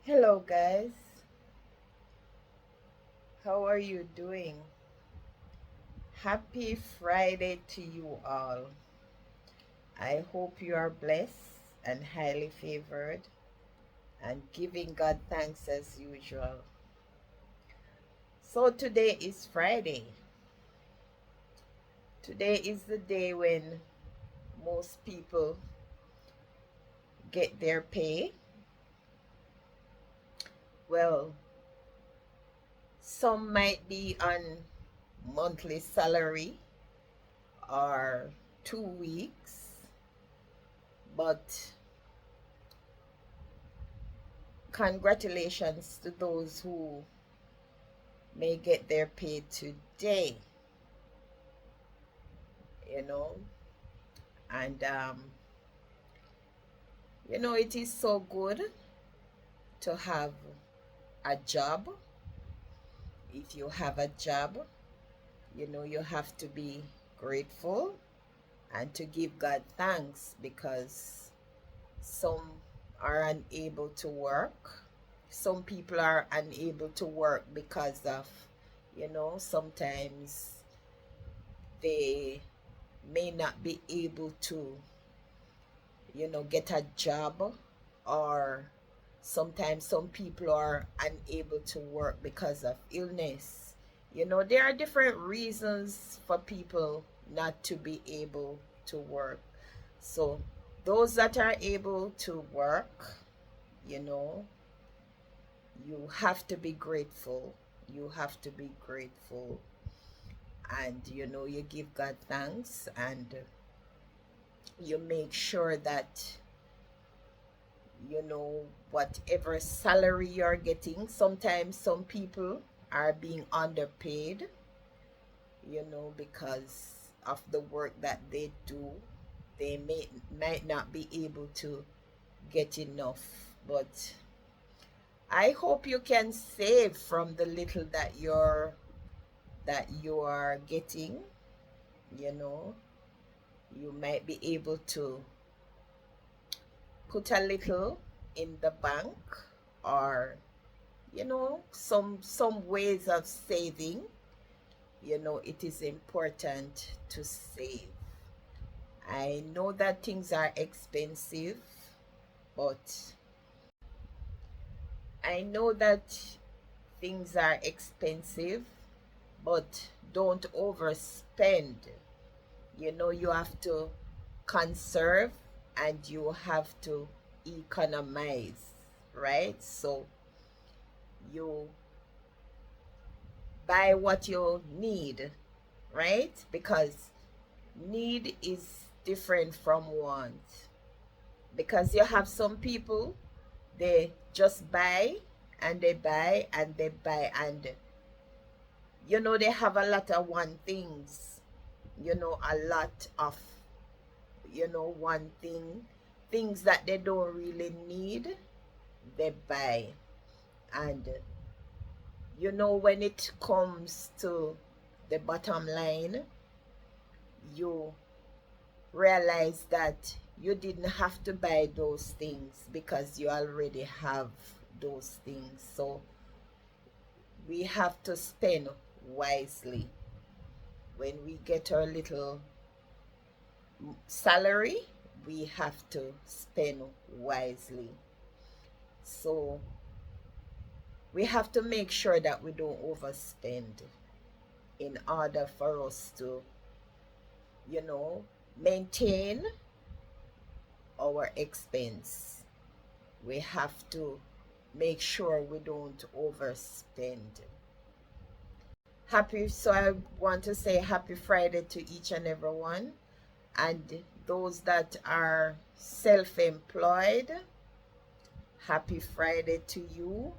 Hello, guys. How are you doing? Happy Friday to you all. I hope you are blessed and highly favored and giving God thanks as usual. So, today is Friday. Today is the day when most people get their pay. Well, some might be on monthly salary or 2 weeks, but congratulations to those who may get their pay today, you know. And, it is so good to have a job. If you have a job, you have to be grateful and to give God thanks because some are unable to work. Some people are unable to work because of, sometimes they may not be able to, get a job, or sometimes some people are unable to work because of illness. There are different reasons for people not to be able to work. So, those that are able to work, you know, you have to be grateful. You have to be grateful. And, you give God thanks and you make sure that whatever salary you're getting. Sometimes some people are being underpaid, because of the work that they do. They might not be able to get enough. But I hope you can save from the little that you are getting. You know, you might be able to put a little in the bank, or some ways of saving. It is important to save. I know that things are expensive, but I know that things are expensive, but don't overspend. You have to conserve and you have to economize, right? So you buy what you need, right? Because need is different from want. Because you have some people, they just buy and they buy and they buy, and they have a lot of one things, a lot of one things that they don't really need, they buy. And when it comes to the bottom line, you realize that you didn't have to buy those things because you already have those things. So we have to spend wisely. When we get our little salary, we have to spend wisely. So we have to make sure that we don't overspend in order for us to, you know, maintain our expense. We have to make sure we don't overspend. So I want to say happy Friday to each and every one. And those that are self-employed, happy Friday to you.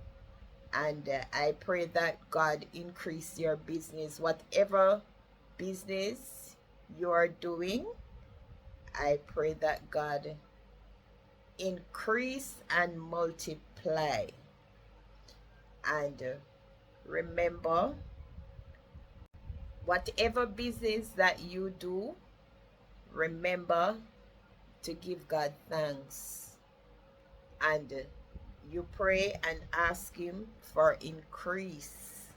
And I pray that God increase your business, whatever business you are doing. I pray that God increase and multiply. And remember, whatever business that you do, remember to give God thanks and You pray and ask him for increase,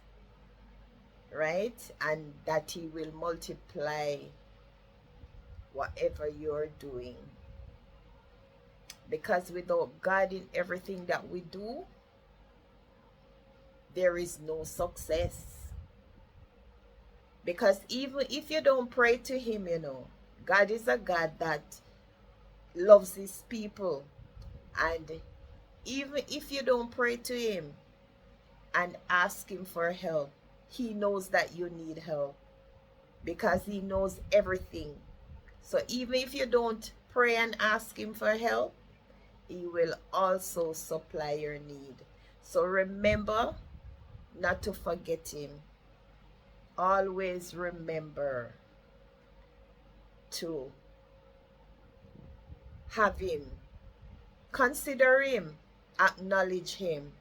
right? And that he will multiply whatever you're doing. Because without God in everything that we do, there is no success. Because even if you don't pray to him, God is a God that loves his people. And even if you don't pray to him and ask him for help, he knows that you need help because he knows everything. So even if you don't pray and ask him for help, he will also supply your need. So remember not to forget him. Always remember to have him, consider him, acknowledge him,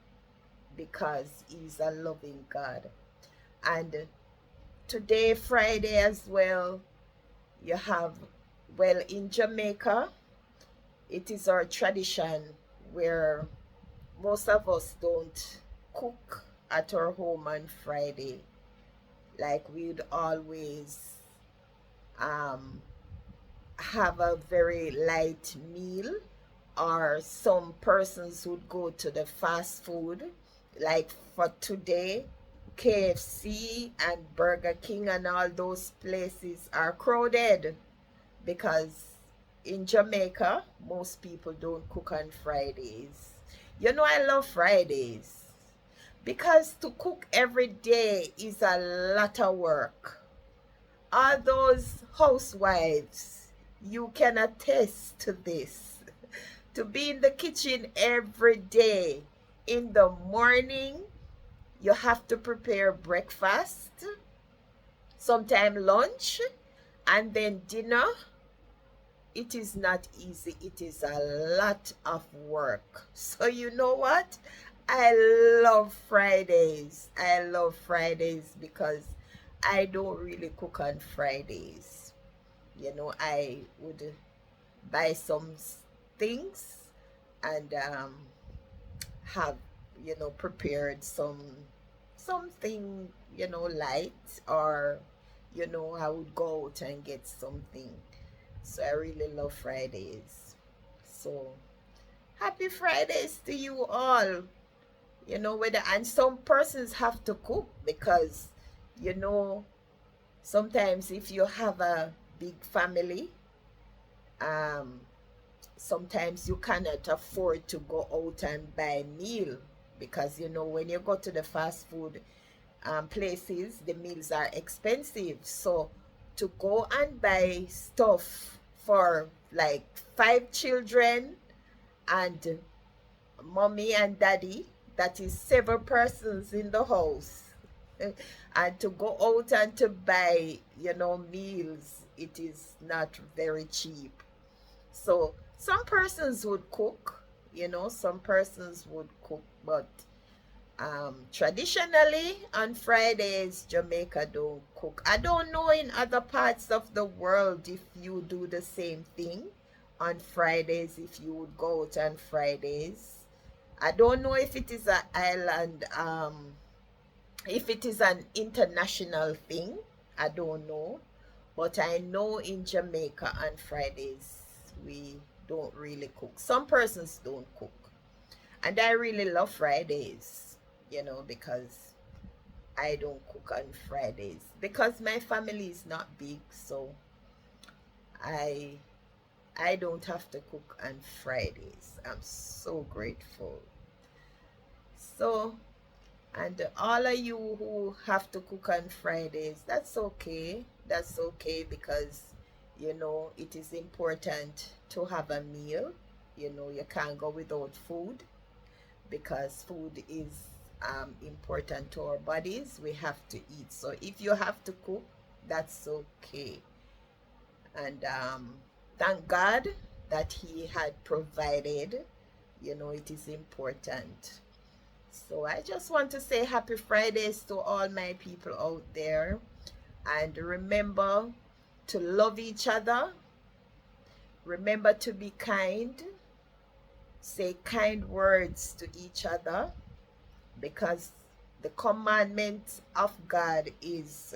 because he's a loving God. And today, Friday as well, you have, well, in Jamaica, it is our tradition where most of us don't cook at our home on Friday. Like we'd always um, have a very light meal, or some persons would go to the fast food. Like for today, KFC and Burger King and all those places are crowded because in Jamaica, most people don't cook on Fridays. I love Fridays because to cook every day is a lot of work. All those housewives, you can attest to this. To be in the kitchen every day. In the morning, you have to prepare breakfast, sometime lunch, and then dinner. It is not easy. It is a lot of work. So you know what? I love Fridays. I love Fridays because I don't really cook on Fridays. I would buy some things and have prepared something light, or I would go out and get something. So I really love Fridays. So happy Fridays to you all. Whether, and some persons have to cook because you know sometimes if you have a big family, um sometimes you cannot afford to go out and buy meal, because when you go to the fast food places, the meals are expensive. So to go and buy stuff for like 5 children and mommy and daddy, that is 7 persons in the house, and to go out and to buy meals, it is not very cheap. So some persons would cook, some persons would cook, but traditionally on Fridays, Jamaica don't cook. I don't know in other parts of the world if you do the same thing on Fridays, if you would go out on Fridays. I don't know if it is an island, if it is an international thing. I don't know. But I know in Jamaica on Fridays, we don't really cook. Some persons don't cook. And I really love Fridays, because I don't cook on Fridays. Because my family is not big, so I I don't have to cook on Fridays. I'm so grateful. So, and all of you who have to cook on Fridays, that's okay. That's okay because, it is important to have a meal. You can't go without food because food is important to our bodies. We have to eat. So if you have to cook, that's okay. And thank God that He had provided. It is important. So I just want to say happy Fridays to all my people out there. And remember to love each other. Remember to be kind. say kind words to each other, because the commandment of God is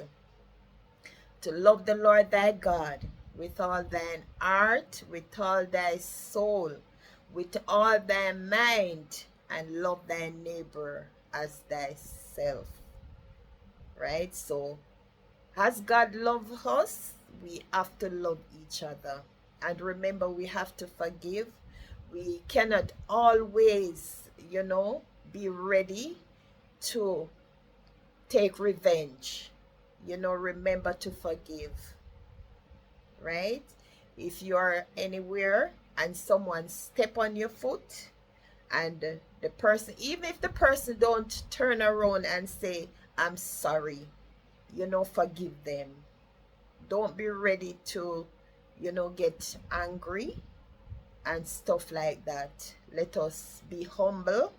to love the Lord thy God with all thine heart, with all thy soul, with all thy mind, and love thy neighbor as thyself. Right? So, as God loves us, we have to love each other. And remember, we have to forgive. We cannot always, be ready to take revenge. Remember to forgive, right? If you are anywhere and someone step on your foot, and the person, even if the person don't turn around and say, I'm sorry, forgive them. Don't be ready to, get angry and stuff like that. Let us be humble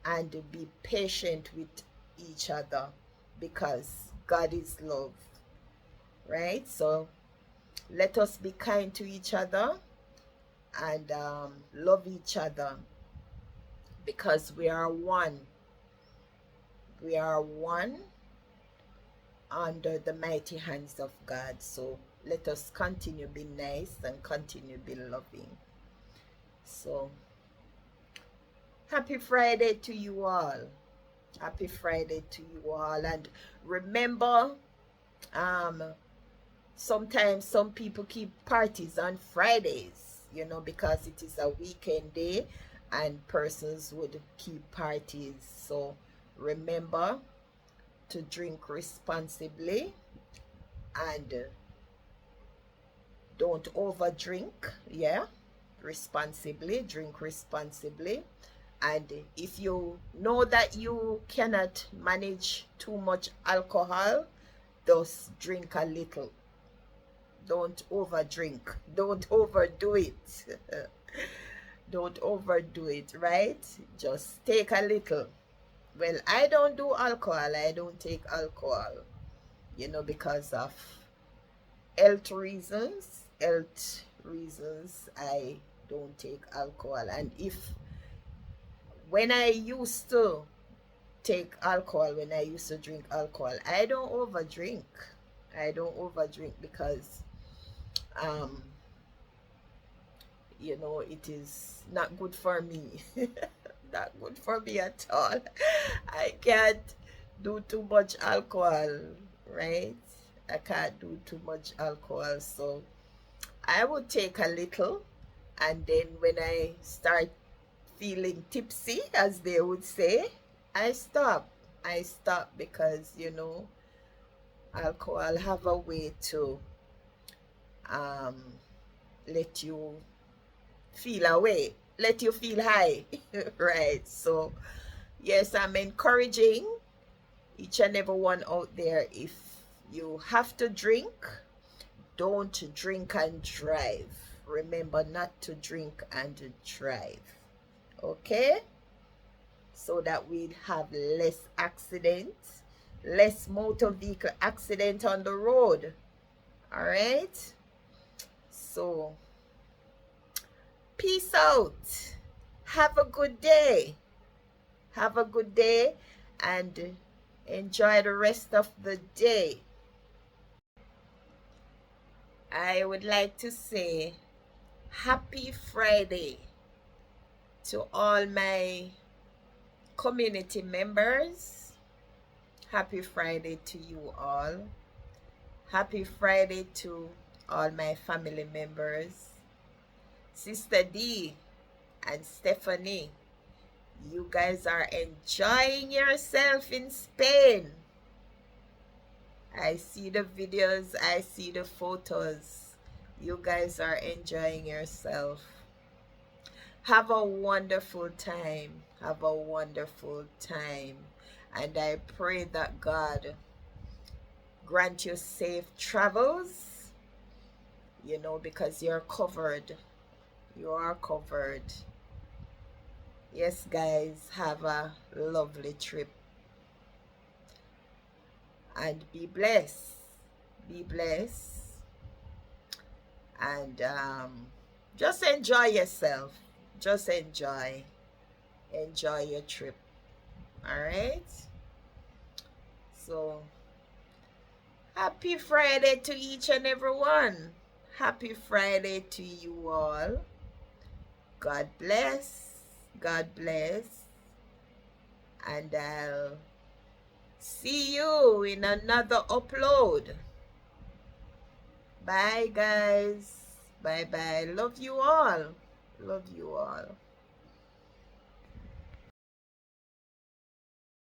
and be patient with each other, because God is love, right? So let us be kind to each other and love each other, because we are one. We are one under the mighty hands of God. So let us continue be nice and continue be loving. So happy Friday to you all. Happy Friday to you all. And remember, um, sometimes some people keep parties on Fridays, because it is a weekend day and persons would keep parties. So remember to drink responsibly and don't over drink. Yeah, responsibly, drink responsibly. And if you know that you cannot manage too much alcohol, just drink a little. Don't over drink. Don't overdo it. Don't overdo it, right? Just take a little. Well, I don't do alcohol. I don't take alcohol, because of health reasons. Health reasons, I don't take alcohol. And when I used to take alcohol, when I used to drink alcohol, I don't over drink. I don't over drink because um it is not good for me. Not good for me at all. I can't do too much alcohol, right? I can't do too much alcohol. So I would take a little, and then when I start feeling tipsy, as they would say, I stop. I stop because, alcohol have a way to um, let you feel away, let you feel high, right? So, yes, I'm encouraging each and every one out there, if you have to drink, don't drink and drive. Remember not to drink and drive, okay? So that we'd have less accidents, less motor vehicle accident on the road. All right? So, peace out. Have a good day. Have a good day and enjoy the rest of the day. I would like to say happy Friday to all my community members. Happy Friday to you all. Happy Friday to all my family members. Sister D and Stephanie, you guys are enjoying yourself in Spain. I see the videos, I see the photos. You guys are enjoying yourself. Have a wonderful time. Have a wonderful time. And I pray that God grant you safe travels, because you're covered. You are covered. Yes, guys, have a lovely trip. And be blessed. Be blessed. And just enjoy yourself. just enjoy your trip. All right. So happy Friday to each and every one. Happy Friday to you all. God bless. God bless. And I'll see you in another upload. Bye, guys. Bye bye. Love you all. Love you all.